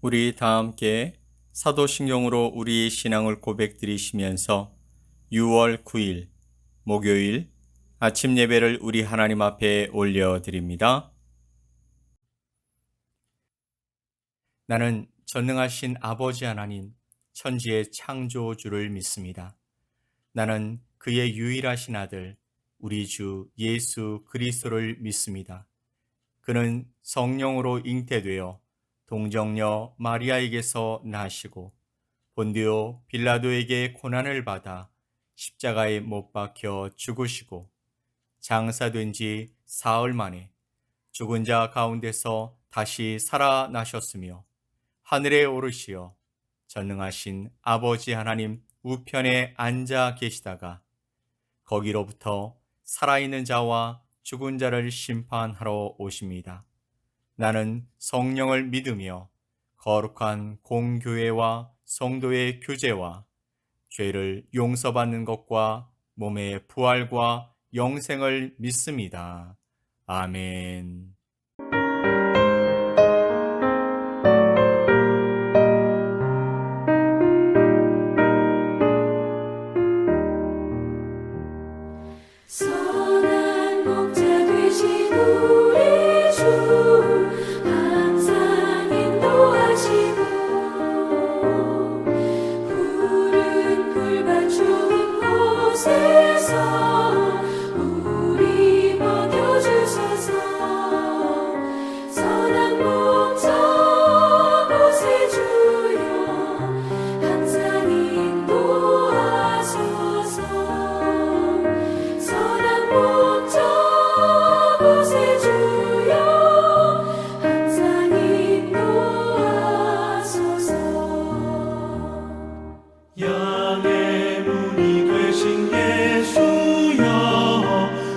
우리 다 함께 사도신경으로 우리의 신앙을 고백드리시면서 6월 9일 목요일 아침 예배를 우리 하나님 앞에 올려드립니다. 나는 전능하신 아버지 하나님, 천지의 창조주를 믿습니다. 나는 그의 유일하신 아들, 우리 주 예수 그리스도를 믿습니다. 그는 성령으로 잉태되어 동정녀 마리아에게서 나시고 본디오 빌라도에게 고난을 받아 십자가에 못 박혀 죽으시고 장사된 지 사흘 만에 죽은 자 가운데서 다시 살아나셨으며 하늘에 오르시어 전능하신 아버지 하나님 우편에 앉아 계시다가 거기로부터 살아있는 자와 죽은 자를 심판하러 오십니다. 나는 성령을 믿으며 거룩한 공교회와 성도의 교제와 죄를 용서받는 것과 몸의 부활과 영생을 믿습니다. 아멘. 선한 목자 되신 우리 주 항상 인도하시고 푸른 풀밭 좋은 곳에서 우리 먹여주소서. 선한 목자 곳에 주여 항상 인도하소서. 선한 목자 곳에 주여 항상 인도하소서. 양의 문이 되신 예수여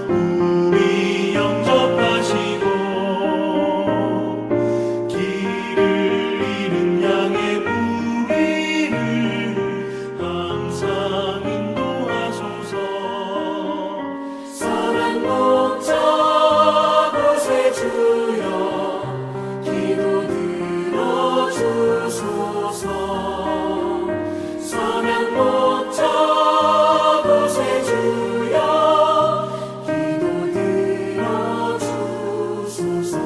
우리 영접하시고 길을 잃은 양의 무리를 항상 인도하소서. 선한 목자 곳에 주여 기도 들어주소서. 선한 목자 곳에 주여 기도 들어주소서.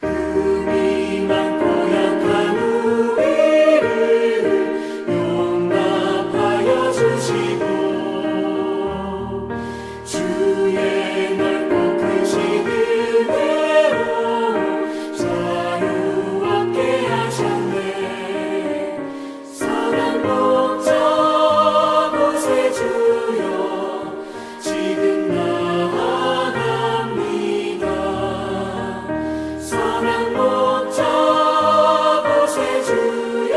흠이 많고 약한 우리를 용납하여 주시고 주의 넓고 크신 은혜로 자유 얻게 하셨네. 선한 목자 곳에 주여 지금 나아갑니다. 선한 목자 곳에 주여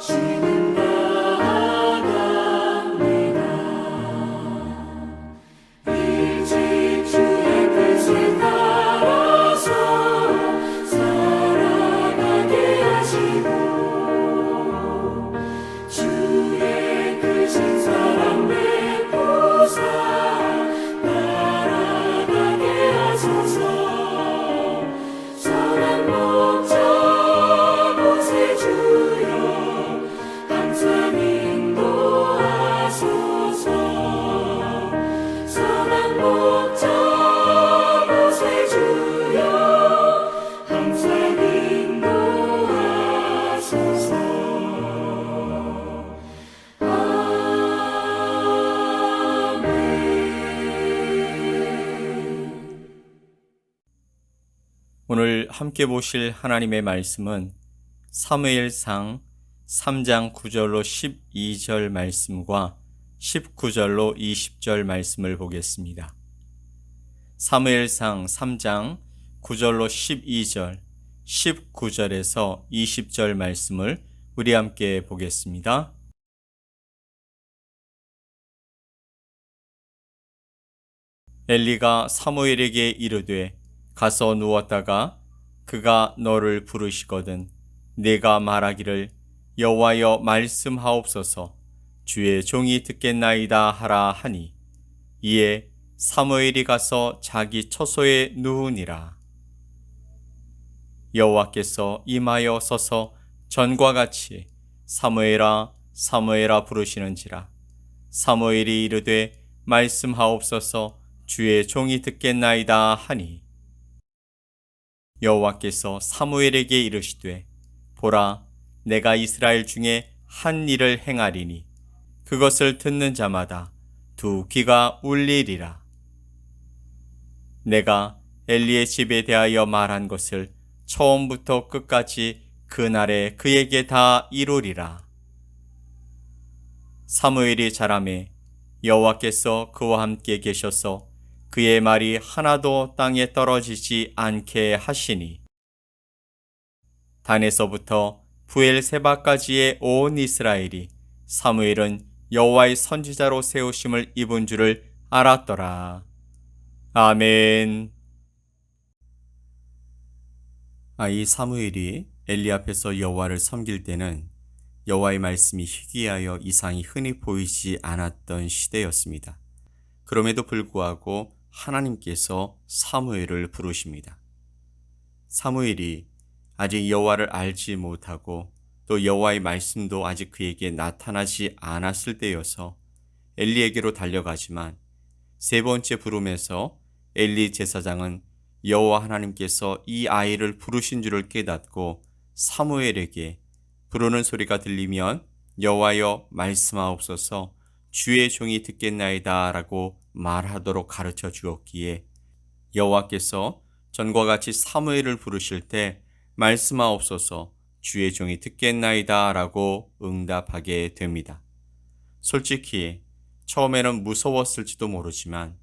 지금 나아갑니다. 일찍 주의 뜻을 따라서 살아가게 하시고 주의 크신 사랑 베푸사 따라가게 하소서. 선한 목자 곳에 주여 항상 인도하소서. 선한 목자 곳에 주여 항상 인도하소서. 아멘. 오늘 함께 보실 하나님의 말씀은 사무엘상 3장 9절로 12절 말씀과 19절로 20절 말씀을 보겠습니다. 사무엘상 3장 9절로 12절, 19절에서 20절 말씀을 우리 함께 보겠습니다. 엘리가 사무엘에게 이르되 가서 누웠다가 그가 너를 부르시거든 네가 말하기를 여호와여 말씀하옵소서 주의 종이 듣겠나이다 하라 하니 이에 사무엘이 가서 자기 처소에 누우니라. 여호와께서 임하여 서서 전과 같이 사무엘아 사무엘아 부르시는지라. 사무엘이 이르되 말씀하옵소서 주의 종이 듣겠나이다 하니, 여호와께서 사무엘에게 이르시되 보라 내가 이스라엘 중에 한 일을 행하리니 그것을 듣는 자마다 두 귀가 울리리라. 내가 엘리의 집에 대하여 말한 것을 처음부터 끝까지 그날에 그에게 다 이루리라. 사무엘이 자라매 여호와께서 그와 함께 계셔서 그의 말이 하나도 땅에 떨어지지 않게 하시니, 단에서부터 부엘세바까지의 온 이스라엘이 사무엘은 여호와의 선지자로 세우심을 입은 줄을 알았더라. 아멘. 이 사무엘이 엘리 앞에서 여호와를 섬길 때는 여호와의 말씀이 희귀하여 이상이 흔히 보이지 않았던 시대였습니다. 그럼에도 불구하고 하나님께서 사무엘을 부르십니다. 사무엘이 아직 여호와를 알지 못하고 또 여호와의 말씀도 아직 그에게 나타나지 않았을 때여서 엘리에게로 달려가지만 세 번째 부름에서 엘리 제사장은 여호와 하나님께서 이 아이를 부르신 줄을 깨닫고 사무엘에게 부르는 소리가 들리면 여호와여 말씀하옵소서 주의 종이 듣겠나이다 라고 말하도록 가르쳐 주었기에 여호와께서 전과 같이 사무엘을 부르실 때 말씀하옵소서 주의 종이 듣겠나이다 라고 응답하게 됩니다. 솔직히 처음에는 무서웠을지도 모르지만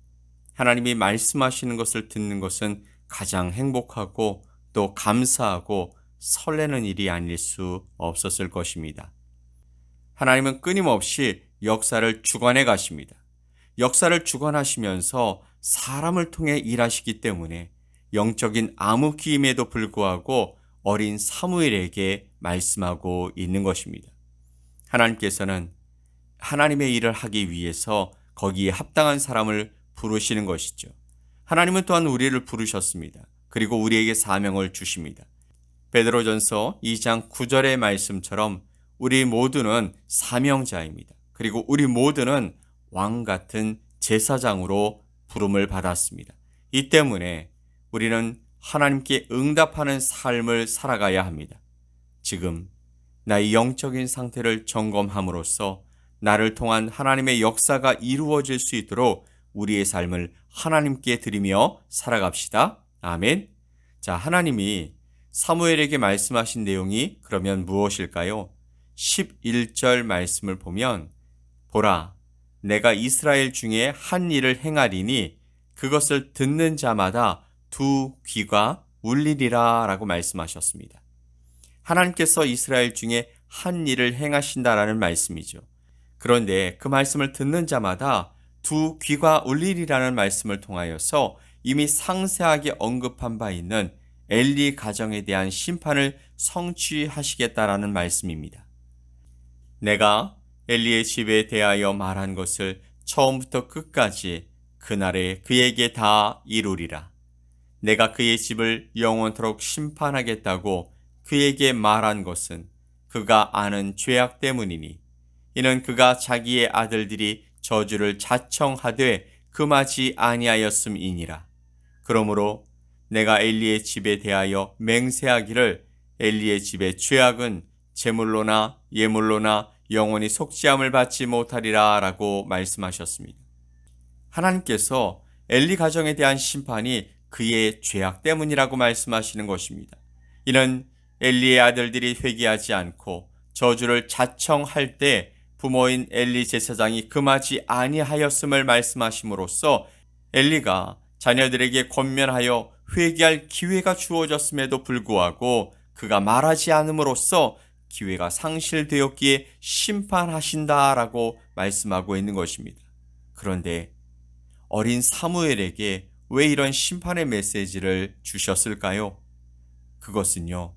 하나님이 말씀하시는 것을 듣는 것은 가장 행복하고 또 감사하고 설레는 일이 아닐 수 없었을 것입니다. 하나님은 끊임없이 역사를 주관해 가십니다. 역사를 주관하시면서 사람을 통해 일하시기 때문에 영적인 암흑기임에도 불구하고 어린 사무엘에게 말씀하고 있는 것입니다. 하나님께서는 하나님의 일을 하기 위해서 거기에 합당한 사람을 부르시는 것이죠. 하나님은 또한 우리를 부르셨습니다. 그리고 우리에게 사명을 주십니다. 베드로전서 2장 9절의 말씀처럼 우리 모두는 사명자입니다. 그리고 우리 모두는 왕 같은 제사장으로 부름을 받았습니다. 이 때문에 우리는 하나님께 응답하는 삶을 살아가야 합니다. 지금 나의 영적인 상태를 점검함으로써 나를 통한 하나님의 역사가 이루어질 수 있도록 우리의 삶을 하나님께 드리며 살아갑시다. 아멘. 자, 하나님이 사무엘에게 말씀하신 내용이 그러면 무엇일까요? 11절 말씀을 보면 보라 내가 이스라엘 중에 한 일을 행하리니 그것을 듣는 자마다 두 귀가 울리리라 라고 말씀하셨습니다. 하나님께서 이스라엘 중에 한 일을 행하신다라는 말씀이죠. 그런데 그 말씀을 듣는 자마다 두 귀가 울리리라는 말씀을 통하여서 이미 상세하게 언급한 바 있는 엘리 가정에 대한 심판을 성취하시겠다라는 말씀입니다. 내가 엘리의 집에 대하여 말한 것을 처음부터 끝까지 그날에 그에게 다 이루리라. 내가 그의 집을 영원토록 심판하겠다고 그에게 말한 것은 그가 아는 죄악 때문이니 이는 그가 자기의 아들들이 저주를 자청하되 금하지 아니하였음이니라. 그러므로 내가 엘리의 집에 대하여 맹세하기를 엘리의 집의 죄악은 제물로나 예물로나 영원히 속죄함을 받지 못하리라 라고 말씀하셨습니다. 하나님께서 엘리 가정에 대한 심판이 그의 죄악 때문이라고 말씀하시는 것입니다. 이는 엘리의 아들들이 회개하지 않고 저주를 자청할 때 부모인 엘리 제사장이 금하지 아니하였음을 말씀하심으로써 엘리가 자녀들에게 권면하여 회개할 기회가 주어졌음에도 불구하고 그가 말하지 않음으로써 기회가 상실되었기에 심판하신다라고 말씀하고 있는 것입니다. 그런데 어린 사무엘에게 왜 이런 심판의 메시지를 주셨을까요? 그것은요,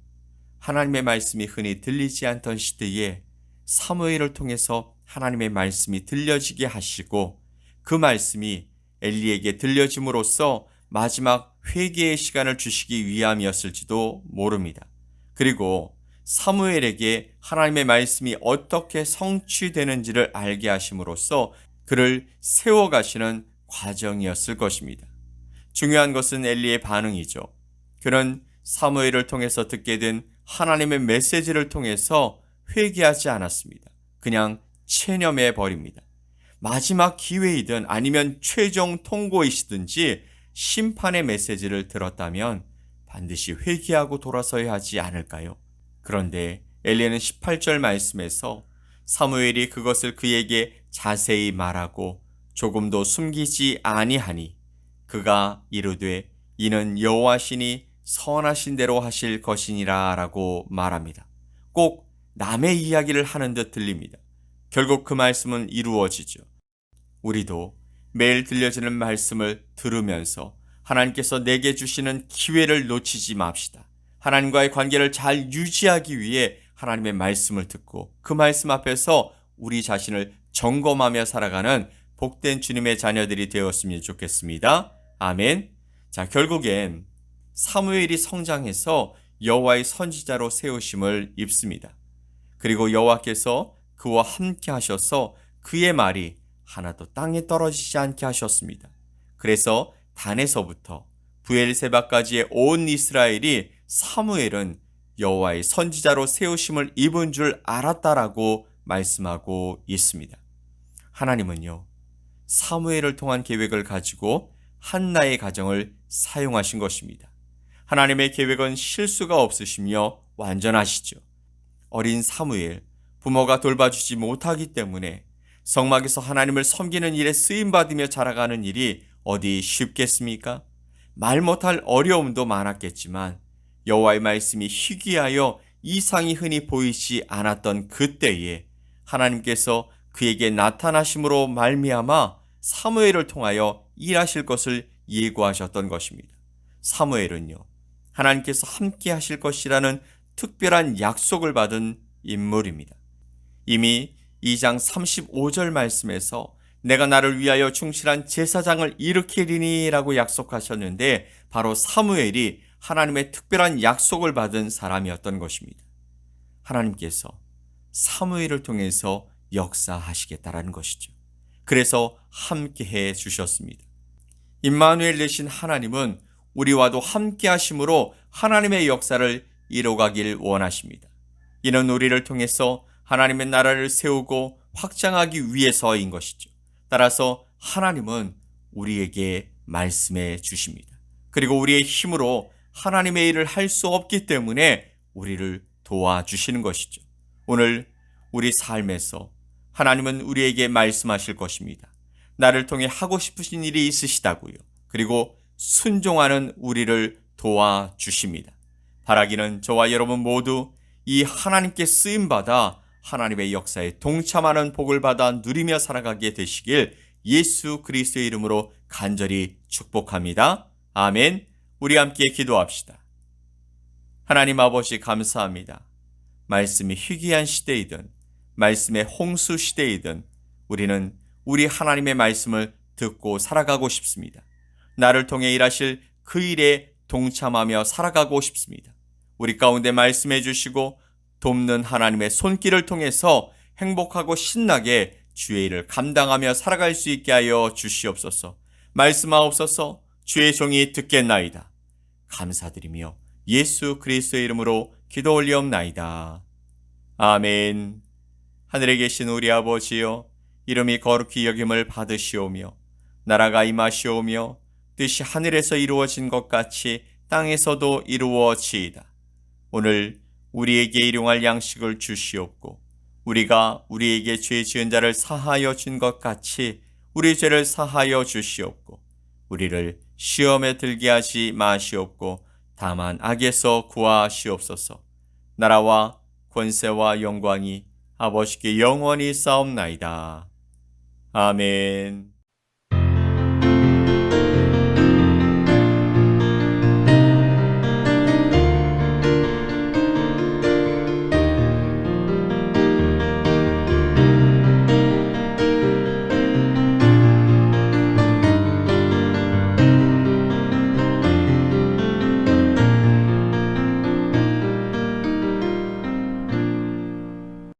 하나님의 말씀이 흔히 들리지 않던 시대에 사무엘을 통해서 하나님의 말씀이 들려지게 하시고 그 말씀이 엘리에게 들려짐으로써 마지막 회개의 시간을 주시기 위함이었을지도 모릅니다. 그리고 사무엘에게 하나님의 말씀이 어떻게 성취되는지를 알게 하심으로써 그를 세워가시는 과정이었을 것입니다. 중요한 것은 엘리의 반응이죠. 그는 사무엘을 통해서 듣게 된 하나님의 메시지를 통해서 회개하지 않았습니다. 그냥 체념해 버립니다. 마지막 기회이든 아니면 최종 통고이시든지 심판의 메시지를 들었다면 반드시 회개하고 돌아서야 하지 않을까요? 그런데 엘리야는 18절 말씀에서 사무엘이 그것을 그에게 자세히 말하고 조금도 숨기지 아니하니 그가 이르되 이는 여호와시니 선하신 대로 하실 것이니라 라고 말합니다. 꼭 남의 이야기를 하는 듯 들립니다. 결국 그 말씀은 이루어지죠. 우리도 매일 들려지는 말씀을 들으면서 하나님께서 내게 주시는 기회를 놓치지 맙시다. 하나님과의 관계를 잘 유지하기 위해 하나님의 말씀을 듣고 그 말씀 앞에서 우리 자신을 점검하며 살아가는 복된 주님의 자녀들이 되었으면 좋겠습니다. 아멘. 자, 결국엔 사무엘이 성장해서 여호와의 선지자로 세우심을 입습니다. 그리고 여호와께서 그와 함께 하셔서 그의 말이 하나도 땅에 떨어지지 않게 하셨습니다. 그래서 단에서부터 브엘세바까지의 온 이스라엘이 사무엘은 여호와의 선지자로 세우심을 입은 줄 알았다라고 말씀하고 있습니다. 하나님은요, 사무엘을 통한 계획을 가지고 한나의 가정을 사용하신 것입니다. 하나님의 계획은 실수가 없으시며 완전하시죠. 어린 사무엘, 부모가 돌봐주지 못하기 때문에 성막에서 하나님을 섬기는 일에 쓰임받으며 자라가는 일이 어디 쉽겠습니까? 말 못할 어려움도 많았겠지만 여호와의 말씀이 희귀하여 이상이 흔히 보이지 않았던 그때에 하나님께서 그에게 나타나심으로 말미암아 사무엘을 통하여 일하실 것을 예고하셨던 것입니다. 사무엘은요, 하나님께서 함께 하실 것이라는 특별한 약속을 받은 인물입니다. 이미 2장 35절 말씀에서 내가 나를 위하여 충실한 제사장을 일으키리니 라고 약속하셨는데 바로 사무엘이 하나님의 특별한 약속을 받은 사람이었던 것입니다. 하나님께서 사무엘을 통해서 역사하시겠다라는 것이죠. 그래서 함께해 주셨습니다. 임마누엘 되신 하나님은 우리와도 함께 하심으로 하나님의 역사를 이뤄가길 원하십니다. 이는 우리를 통해서 하나님의 나라를 세우고 확장하기 위해서인 것이죠. 따라서 하나님은 우리에게 말씀해 주십니다. 그리고 우리의 힘으로 하나님의 일을 할 수 없기 때문에 우리를 도와주시는 것이죠. 오늘 우리 삶에서 하나님은 우리에게 말씀하실 것입니다. 나를 통해 하고 싶으신 일이 있으시다고요. 그리고 순종하는 우리를 도와주십니다. 바라기는 저와 여러분 모두 이 하나님께 쓰임받아 하나님의 역사에 동참하는 복을 받아 누리며 살아가게 되시길 예수 그리스도의 이름으로 간절히 축복합니다. 아멘. 우리 함께 기도합시다. 하나님 아버지 감사합니다. 말씀이 희귀한 시대이든 말씀의 홍수 시대이든 우리는 우리 하나님의 말씀을 듣고 살아가고 싶습니다. 나를 통해 일하실 그 일에 동참하며 살아가고 싶습니다. 우리 가운데 말씀해 주시고 돕는 하나님의 손길을 통해서 행복하고 신나게 주의 일을 감당하며 살아갈 수 있게 하여 주시옵소서. 말씀하옵소서. 주의 종이 듣겠나이다. 감사드리며 예수 그리스도의 이름으로 기도 올리옵나이다. 아멘. 하늘에 계신 우리 아버지여, 이름이 거룩히 여김을 받으시오며 나라가 임하시오며 뜻이 하늘에서 이루어진 것 같이 땅에서도 이루어지이다. 오늘 우리에게 일용할 양식을 주시옵고 우리가 우리에게 죄 지은 자를 사하여 준 것 같이 우리 죄를 사하여 주시옵고 우리를 시험에 들게 하지 마시옵고 다만 악에서 구하시옵소서. 나라와 권세와 영광이 아버지께 영원히 싸움나이다. 아멘.